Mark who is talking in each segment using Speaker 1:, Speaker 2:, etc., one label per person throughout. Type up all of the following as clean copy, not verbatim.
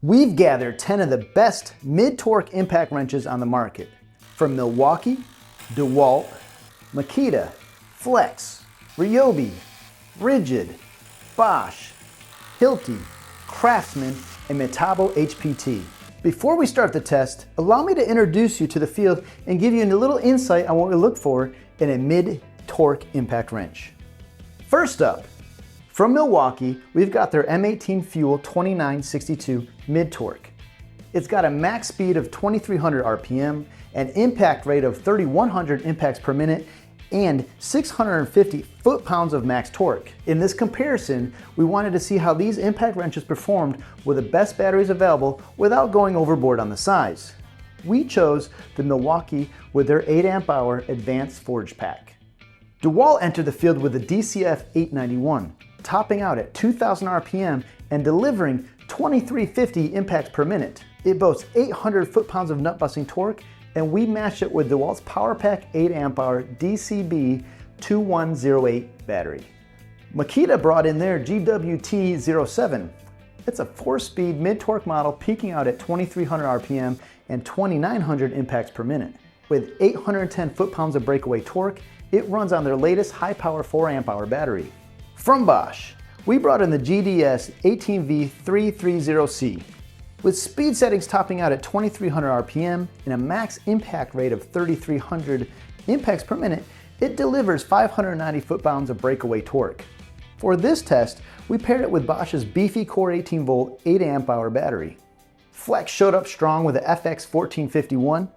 Speaker 1: We've gathered 10 of the best mid-torque impact wrenches on the market. From Milwaukee, DeWalt, Makita, Flex, Ryobi, Ridgid, Bosch, Hilti, Craftsman, and Metabo HPT. Before we start the test, allow me to introduce you to the field and give you a little insight on what we look for in a mid-torque impact wrench. First up, from Milwaukee, we've got their M18 Fuel 2962 mid-torque. It's got a max speed of 2300 RPM, an impact rate of 3100 impacts per minute, and 650 foot-pounds of max torque. In this comparison, we wanted to see how these impact wrenches performed with the best batteries available without going overboard on the size. We chose the Milwaukee with their 8 amp hour advanced forge pack. DeWalt entered the field with the DCF891, topping out at 2000 RPM and delivering 2350 impacts per minute. It boasts 800 foot-pounds of nut-busting torque, and we matched it with DeWalt's PowerPack 8 amp hour DCB2108 battery. Makita brought in their GWT07. It's a 4-speed mid-torque model peaking out at 2300 RPM and 2900 impacts per minute. With 810 foot-pounds of breakaway torque, it runs on their latest high-power 4 amp hour battery. From Bosch, we brought in the GDS18V-330C. With speed settings topping out at 2300 RPM and a max impact rate of 3300 impacts per minute, it delivers 590 foot-pounds of breakaway torque. For this test, we paired it with Bosch's beefy Core 18-volt 8 amp hour battery. Flex showed up strong with the FX1451.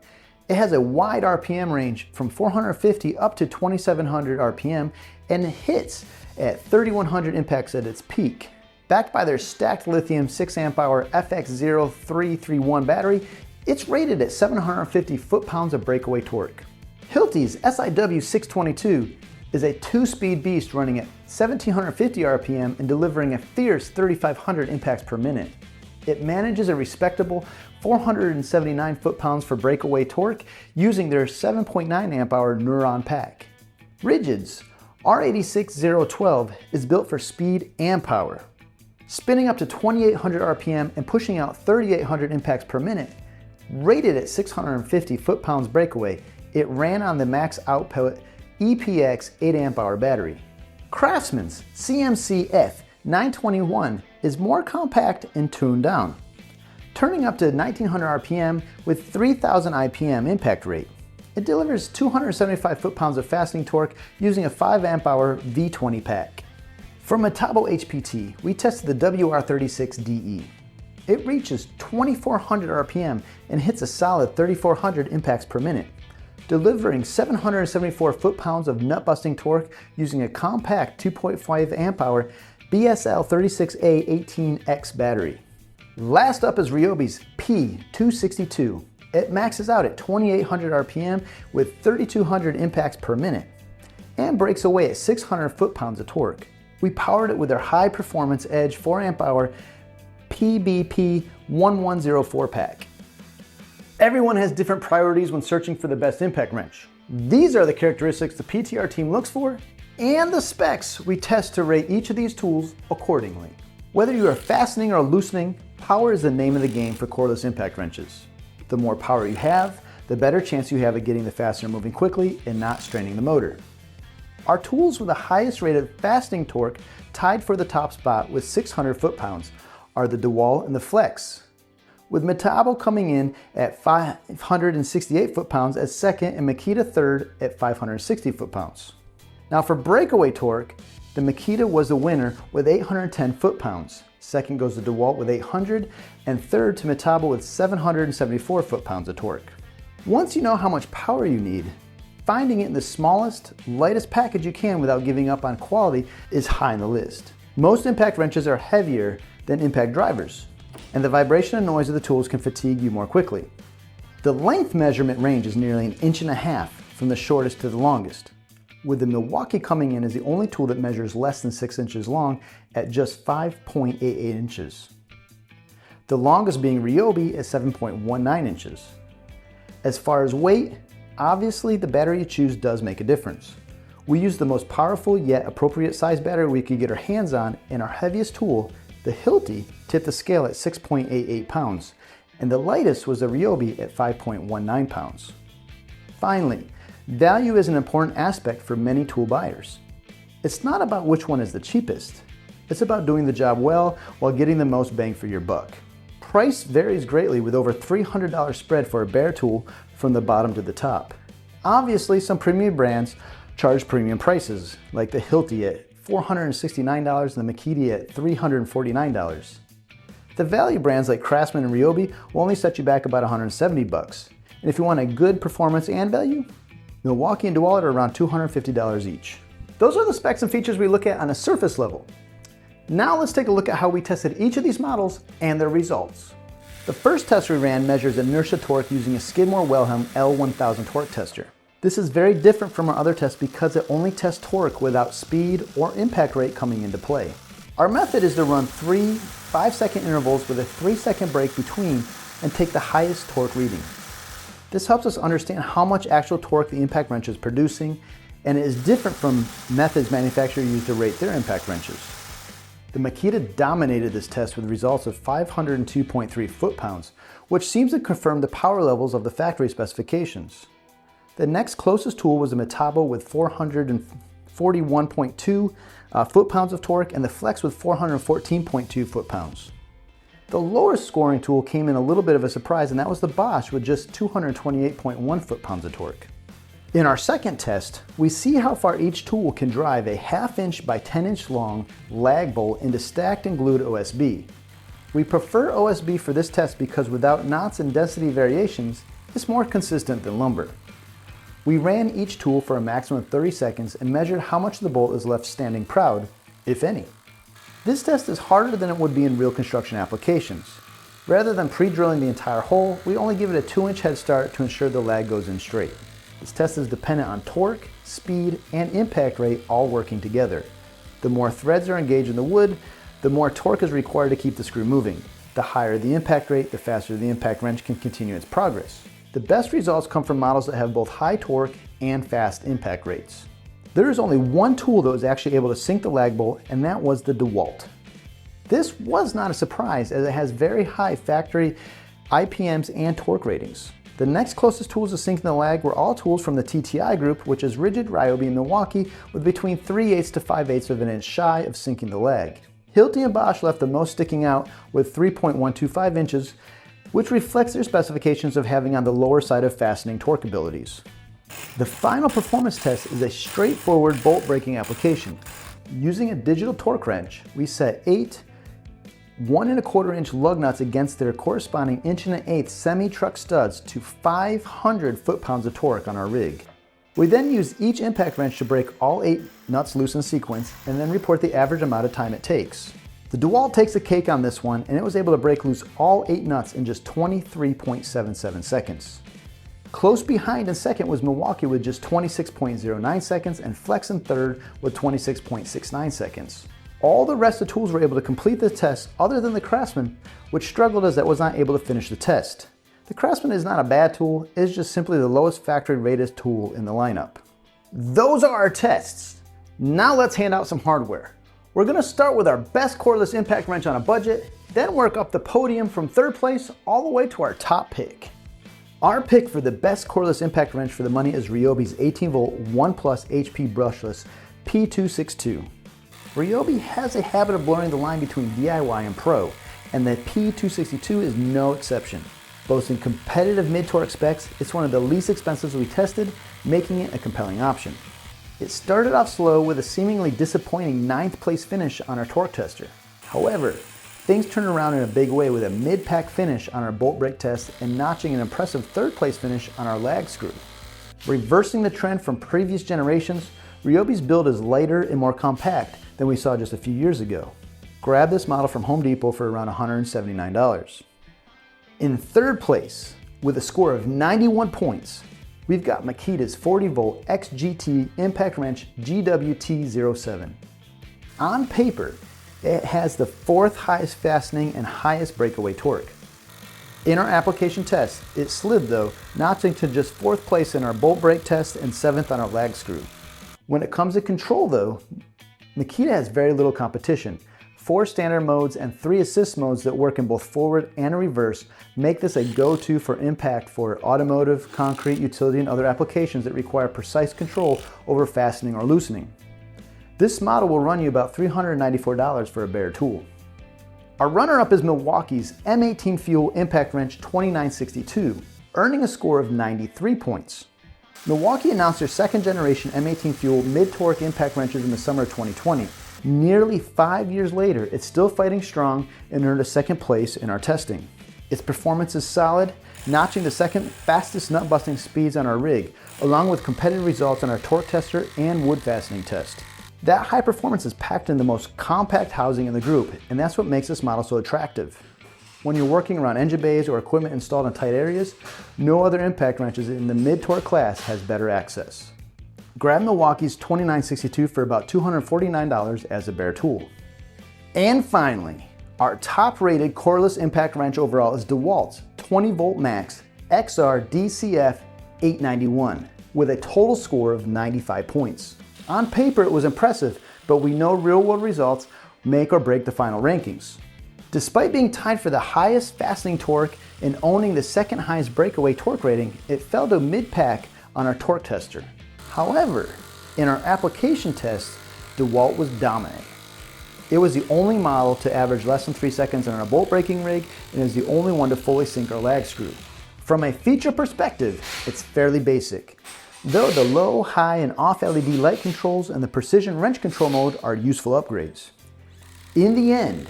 Speaker 1: It has a wide RPM range from 450 up to 2700 RPM and hits at 3100 impacts at its peak. Backed by their stacked lithium 6 amp hour FX0331 battery, it's rated at 750 foot-pounds of breakaway torque. Hilti's SIW622 is a 2-speed beast running at 1750 RPM and delivering a fierce 3500 impacts per minute. It manages a respectable 479 foot-pounds for breakaway torque using their 7.9 amp hour Neuron pack. Ridgid's R86012 is built for speed and power. Spinning up to 2800 RPM and pushing out 3800 impacts per minute, rated at 650 foot-pounds breakaway, it ran on the max output EPX 8 amp hour battery. Craftsman's CMCF921 is more compact and tuned down, turning up to 1900 RPM with 3000 IPM impact rate. It delivers 275 foot-pounds of fastening torque using a 5 amp hour V20 pack. For Metabo HPT, we tested the WR36DE. It reaches 2400 RPM and hits a solid 3400 impacts per minute, delivering 774 foot-pounds of nut-busting torque using a compact 2.5 amp hour BSL36A18X battery. Last up is Ryobi's P262. It maxes out at 2800 RPM with 3200 impacts per minute and breaks away at 600 foot-pounds of torque. We powered it with our high-performance Edge 4 amp hour PBP1104 pack. Everyone has different priorities when searching for the best impact wrench. These are the characteristics the PTR team looks for and the specs we test to rate each of these tools accordingly. Whether you are fastening or loosening, power is the name of the game for cordless impact wrenches. The more power you have, the better chance you have of getting the fastener moving quickly and not straining the motor. Our tools with the highest rated fastening torque, tied for the top spot with 600 foot-pounds, are the DeWalt and the Flex, with Metabo coming in at 568 foot-pounds as second and Makita third at 560 foot-pounds. Now for breakaway torque, the Makita was the winner with 810 foot-pounds. Second goes to DeWalt with 800, and third to Metabo with 774 foot-pounds of torque. Once you know how much power you need, finding it in the smallest, lightest package you can without giving up on quality is high on the list. Most impact wrenches are heavier than impact drivers, and the vibration and noise of the tools can fatigue you more quickly. The length measurement range is nearly 1.5 inches from the shortest to the longest, with the Milwaukee coming in as the only tool that measures less than 6 inches long at just 5.88 inches. The longest being Ryobi at 7.19 inches. As far as weight, obviously the battery you choose does make a difference. We used the most powerful yet appropriate size battery we could get our hands on, and our heaviest tool The Hilti tipped the scale at 6.88 pounds, and the lightest was the Ryobi at 5.19 pounds. Finally, value is an important aspect for many tool buyers. It's not about which one is the cheapest. It's about doing the job well while getting the most bang for your buck. Price varies greatly with over $300 spread for a bare tool from the bottom to the top. Obviously, some premium brands charge premium prices, like the Hilti at $469 and the Makita at $349. The value brands like Craftsman and Ryobi will only set you back about $170. And if you want a good performance and value, Milwaukee and DeWalt are around $250 each. Those are the specs and features we look at on a surface level. Now let's take a look at how we tested each of these models and their results. The first test we ran measures inertia torque using a Skidmore Wilhelm L1000 torque tester. This is very different from our other tests because it only tests torque without speed or impact rate coming into play. Our method is to run 3 5-second intervals with a 3-second break between and take the highest torque reading. This helps us understand how much actual torque the impact wrench is producing, and it is different from methods manufacturers use to rate their impact wrenches. The Makita dominated this test with results of 502.3 foot-pounds, which seems to confirm the power levels of the factory specifications. The next closest tool was the Metabo with 441.2 foot-pounds of torque and the Flex with 414.2 foot-pounds. The lowest scoring tool came in a little bit of a surprise, and that was the Bosch with just 228.1 foot-pounds of torque. In our second test, we see how far each tool can drive a 1/2 inch by 10 inch long lag bolt into stacked and glued OSB. We prefer OSB for this test because without knots and density variations, it's more consistent than lumber. We ran each tool for a maximum of 30 seconds and measured how much the bolt is left standing proud, if any. This test is harder than it would be in real construction applications. Rather than pre-drilling the entire hole, we only give it a 2-inch head start to ensure the lag goes in straight. This test is dependent on torque, speed, and impact rate all working together. The more threads are engaged in the wood, the more torque is required to keep the screw moving. The higher the impact rate, the faster the impact wrench can continue its progress. The best results come from models that have both high torque and fast impact rates. There is only one tool that was actually able to sink the lag bolt, and that was the DeWalt. This was not a surprise as it has very high factory IPMs and torque ratings. The next closest tools to sinking the lag were all tools from the TTI group, which is Ridgid, Ryobi, and Milwaukee, with between 3/8 to 5/8 of an inch shy of sinking the lag. Hilti and Bosch left the most sticking out with 3.125 inches, which reflects their specifications of having on the lower side of fastening torque abilities. The final performance test is a straightforward bolt breaking application. Using a digital torque wrench, we set 8 1¼ inch lug nuts against their corresponding 1 1/8 semi-truck studs to 500 foot-pounds of torque on our rig. We then use each impact wrench to break all 8 nuts loose in sequence and then report the average amount of time it takes. The DeWalt takes the cake on this one, and it was able to break loose all 8 nuts in just 23.77 seconds. Close behind in second was Milwaukee with just 26.09 seconds and Flex in third with 26.69 seconds. All the rest of the tools were able to complete the test other than the Craftsman, which struggled as it was not able to finish the test. The Craftsman is not a bad tool, it's just simply the lowest factory rated tool in the lineup. Those are our tests. Now let's hand out some hardware. We're going to start with our best cordless impact wrench on a budget, then work up the podium from third place all the way to our top pick. Our pick for the best cordless impact wrench for the money is Ryobi's 18-volt 1+ HP brushless P262. Ryobi has a habit of blurring the line between DIY and pro, and the P262 is no exception. Boasting competitive mid-torque specs, it's one of the least expensive we tested, making it a compelling option. It started off slow with a seemingly disappointing 9th place finish on our torque tester. However, things turned around in a big way with a mid-pack finish on our bolt break test and notching an impressive 3rd place finish on our lag screw. Reversing the trend from previous generations, Ryobi's build is lighter and more compact than we saw just a few years ago. Grab this model from Home Depot for around $179. In 3rd place, with a score of 91 points, we've got Makita's 40-volt XGT impact wrench GWT07. On paper, it has the 4th highest fastening and highest breakaway torque. In our application test, it slid though, notching to just 4th place in our bolt break test and 7th on our lag screw. When it comes to control though, Makita has very little competition, 4 standard modes and 3 assist modes that work in both forward and reverse make this a go-to for impact for automotive, concrete, utility, and other applications that require precise control over fastening or loosening. This model will run you about $394 for a bare tool. Our runner-up is Milwaukee's M18 Fuel Impact Wrench 2962, earning a score of 93 points. Milwaukee announced their second generation M18 Fuel mid-torque impact wrenches in the summer of 2020. Nearly 5 years later, it's still fighting strong and earned a second place in our testing. Its performance is solid, notching the second fastest nut busting speeds on our rig, along with competitive results on our torque tester and wood fastening test. That high performance is packed in the most compact housing in the group, and that's what makes this model so attractive. When you're working around engine bays or equipment installed in tight areas, no other impact wrenches in the mid-torque class has better access. Grab Milwaukee's 2962 for about $249 as a bare tool. And finally, our top-rated cordless impact wrench overall is DeWalt's 20V Max XR DCF891 with a total score of 95 points. On paper it was impressive, but we know real-world results make or break the final rankings. Despite being tied for the highest fastening torque and owning the second highest breakaway torque rating, it fell to mid-pack on our torque tester. However, in our application test, DeWalt was dominant. It was the only model to average less than 3 seconds on our bolt breaking rig and is the only one to fully sink our lag screw. From a feature perspective, it's fairly basic, though the low, high, and off LED light controls and the precision wrench control mode are useful upgrades. In the end,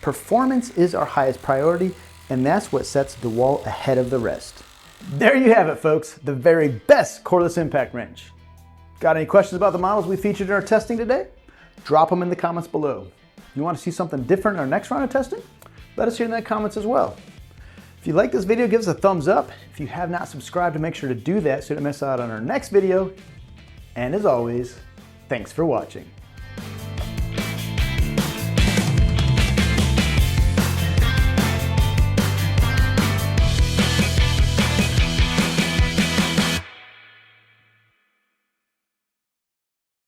Speaker 1: performance is our highest priority, and that's what sets DeWalt ahead of the rest. There you have it, folks, the very best cordless impact wrench. Got any questions about the models we featured in our testing today? Drop them in the comments below. You want to see something different in our next round of testing? Let us hear in the comments as well. If you like this video, give us a thumbs up. If you have not subscribed, make sure to do that so you don't miss out on our next video. And as always, thanks for watching.